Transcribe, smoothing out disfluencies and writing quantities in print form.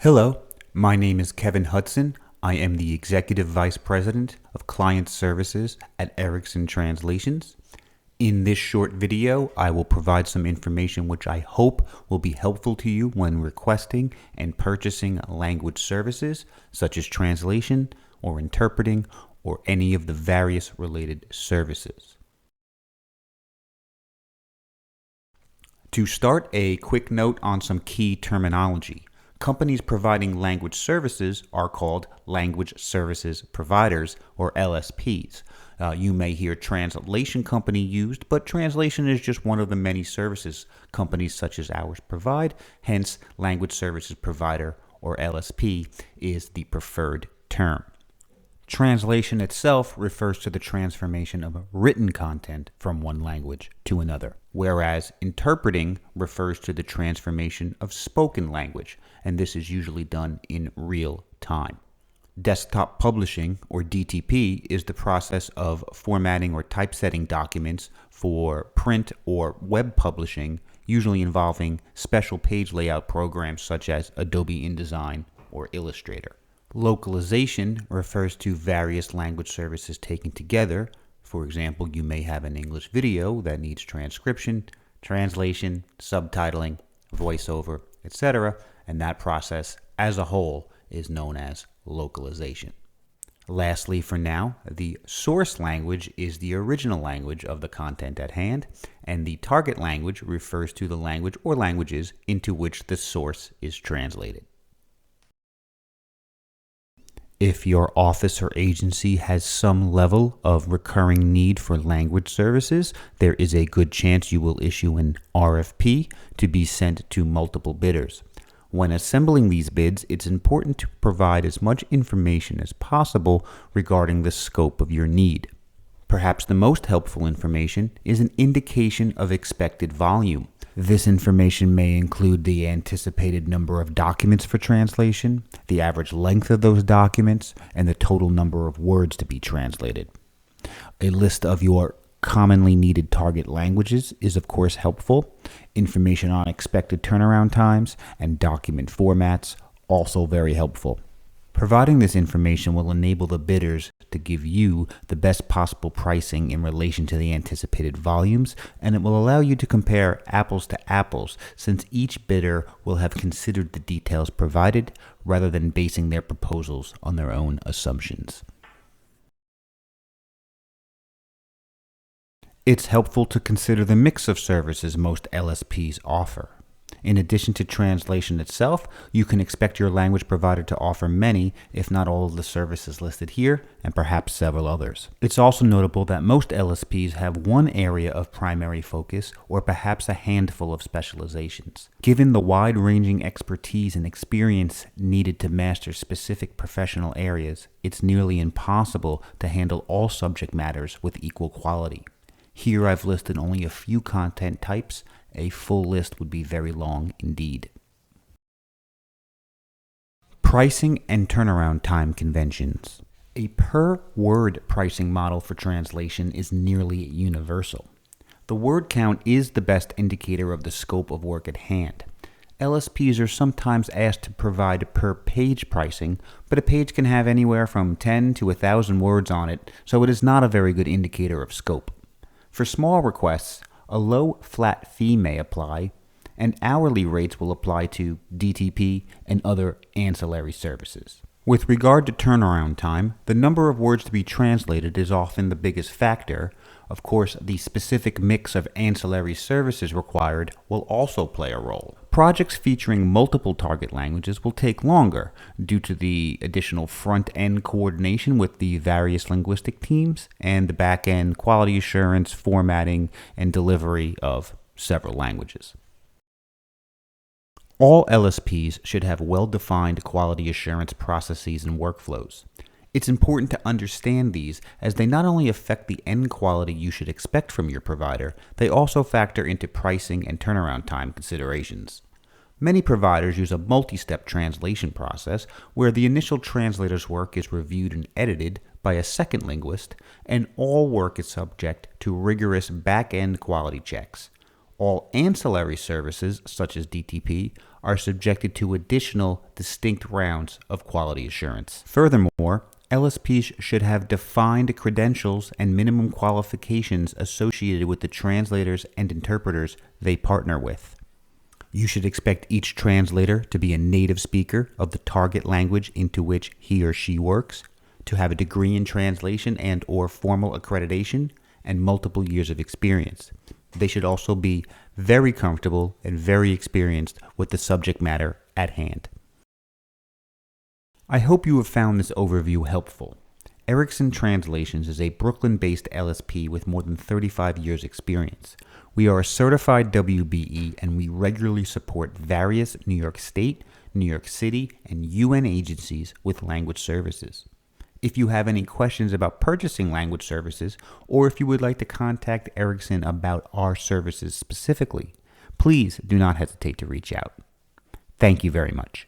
Hello, my name is Kevin Hudson. I am the Executive Vice President of Client Services at Erickson Translations. In this short video, I will provide some information which I hope will be helpful to you when requesting and purchasing language services such as translation or interpreting or any of the various related services. To start, a quick note on some key terminology. Companies providing language services are called language services providers, or LSPs. You may hear translation company used, but translation is just one of the many services companies such as ours provide. Hence, language services provider, or LSP, is the preferred term. Translation itself refers to the transformation of written content from one language to another, whereas interpreting refers to the transformation of spoken language, and this is usually done in real time. Desktop publishing, or DTP, is the process of formatting or typesetting documents for print or web publishing, usually involving special page layout programs such as Adobe InDesign or Illustrator. Localization refers to various language services taken together. For example, you may have an English video that needs transcription, translation, subtitling, voiceover, etc., and that process as a whole is known as localization. Lastly, for now, the source language is the original language of the content at hand, and the target language refers to the language or languages into which the source is translated. If your office or agency has some level of recurring need for language services, there is a good chance you will issue an RFP to be sent to multiple bidders. When assembling these bids, it's important to provide as much information as possible regarding the scope of your need. Perhaps the most helpful information is an indication of expected volume. This information may include the anticipated number of documents for translation, the average length of those documents, and the total number of words to be translated. A list of your commonly needed target languages is of course helpful. Information on expected turnaround times and document formats also very helpful. Providing this information will enable the bidders to give you the best possible pricing in relation to the anticipated volumes, and it will allow you to compare apples to apples, since each bidder will have considered the details provided rather than basing their proposals on their own assumptions. It's helpful to consider the mix of services most LSPs offer. In addition to translation itself, you can expect your language provider to offer many, if not all of the services listed here, and perhaps several others. It's also notable that most LSPs have one area of primary focus, or perhaps a handful of specializations. Given the wide-ranging expertise and experience needed to master specific professional areas, it's nearly impossible to handle all subject matters with equal quality. Here I've listed only a few content types. A full list would be very long indeed. Pricing and turnaround time conventions. A per-word pricing model for translation is nearly universal. The word count is the best indicator of the scope of work at hand. LSPs are sometimes asked to provide per-page pricing, but a page can have anywhere from 10 to 1,000 words on it, so it is not a very good indicator of scope. For small requests, a low flat fee may apply, and hourly rates will apply to DTP and other ancillary services. With regard to turnaround time, the number of words to be translated is often the biggest factor. Of course, the specific mix of ancillary services required will also play a role. Projects featuring multiple target languages will take longer due to the additional front-end coordination with the various linguistic teams and the back-end quality assurance, formatting, and delivery of several languages. All LSPs should have well-defined quality assurance processes and workflows. It's important to understand these, as they not only affect the end quality you should expect from your provider, they also factor into pricing and turnaround time considerations. Many providers use a multi-step translation process where the initial translator's work is reviewed and edited by a second linguist, and all work is subject to rigorous back-end quality checks. All ancillary services, such as DTP, are subjected to additional distinct rounds of quality assurance. Furthermore, LSPs should have defined credentials and minimum qualifications associated with the translators and interpreters they partner with. You should expect each translator to be a native speaker of the target language into which he or she works, to have a degree in translation and/or formal accreditation, and multiple years of experience. They should also be very comfortable and very experienced with the subject matter at hand. I hope you have found this overview helpful. Erickson Translations is a Brooklyn-based LSP with more than 35 years' experience. We are a certified WBE, and we regularly support various New York State, New York City, and UN agencies with language services. If you have any questions about purchasing language services, or if you would like to contact Erickson about our services specifically, please do not hesitate to reach out. Thank you very much.